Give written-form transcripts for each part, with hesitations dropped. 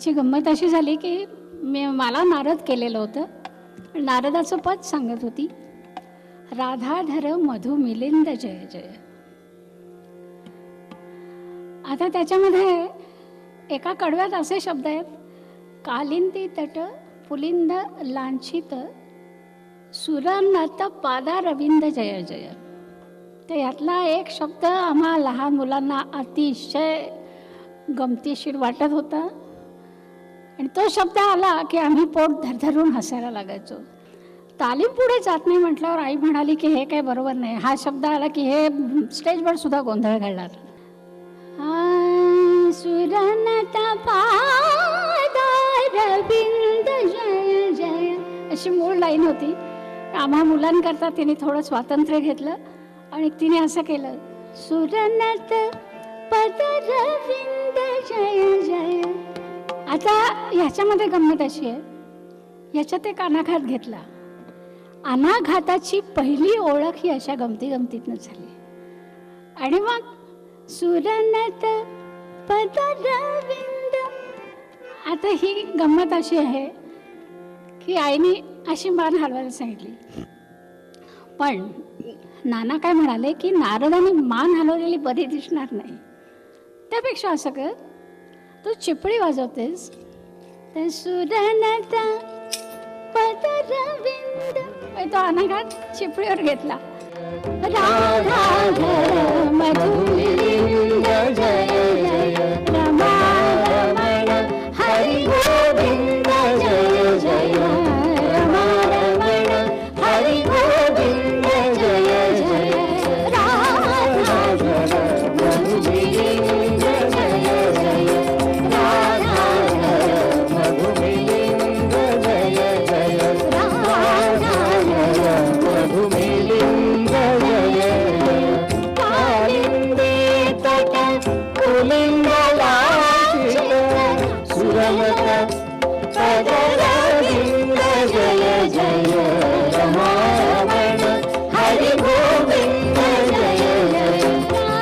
त्याची गंमत अशी झाली की मला नारद केलेलं होतं. नारदाचं पद सांगत होती, राधाधर मधु मिलिंद जय जय. आता त्याच्यामध्ये एका कडव्यात असे शब्द आहेत, कालिंदी तट पुलिंद लांछित सुरनत पादा रविंद जय जय. तर यातला एक शब्द आम्हा लहान मुलांना अतिशय गमतीशीर वाटत होता आणि तो शब्द आला की आम्ही पोट धरधरून हसायला लागायचो. तालीम पुढे जात नाही म्हटल्यावर आई म्हणाली की हे काही बरोबर नाही, हा शब्द आला की हे स्टेजवर सुद्धा गोंधळ घालणार. सुरनता पादा रविंद जय जय अशी मूळ लाईन होती. आम्हा मुलांकरता तिने थोडं स्वातंत्र्य घेतलं आणि तिने असं केलं, सुरनत पद रविंद जय जय. आता ह्याच्यामध्ये गंमत अशी आहे, ह्याच्यात एक अनाघात घेतला. अनाघाताची पहिली ओळख ही अशा गमतीतनं झाली आणि मग सुरनत पद रविंद. आता ही गंमत अशी आहे की आईने अशी मान हलवायला सांगितली, पण नाना काय म्हणाले की नारदाने मान हलवलेली बरी दिसणार नाही, त्यापेक्षा असं कर, तू चिपळी वाजवतेस तर सुरनत पद रविंद. तो अनाघात चिपळीवर घेतला. राधाधर मधुलिंद जय जय रमा रमण हरि गोविंद जय जय रमा रमण हरि गोविंद जय जय राधाधर मधुलिंद जय जय राधाधर मधुलिंद जय जय राधाधर मधुलिंद जय जय कालिंदी तट पुलिंद लांछित सुरनत पद रविंद जय जय रमारमण हरि गोविंद जय जय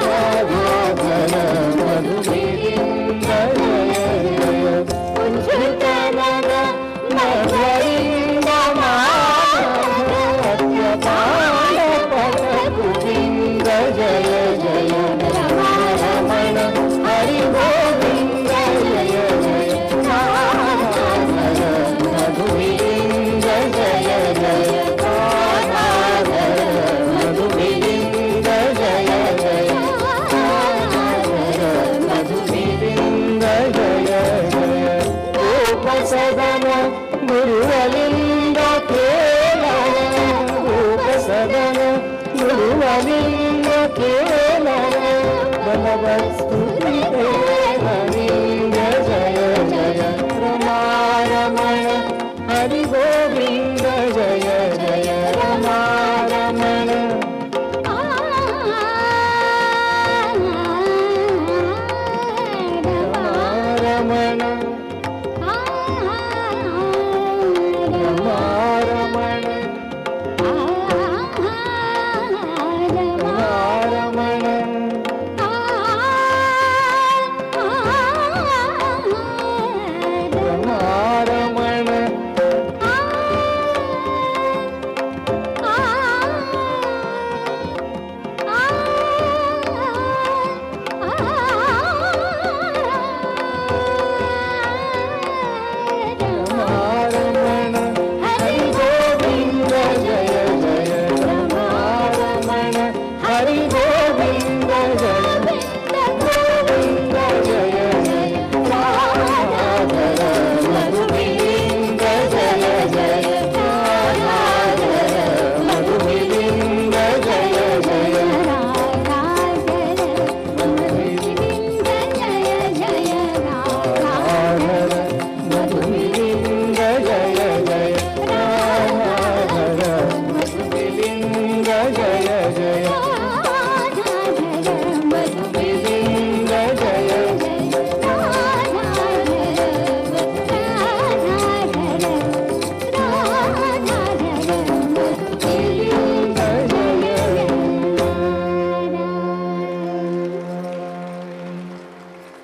राधाधर मधुलिंद जय जय उज्जतनन मधुलिंद माधव गोविंद जय जय रमारमण हरि गोविंद जय जय राधाधर मधुलिंद जय जय राधाधर मधुलिंद जय जय राधाधर मधुलिंद जय जय गोपसदन गुरुवलिंद केलन गोपसदन गुरुवलिंद केलन बलवस्तु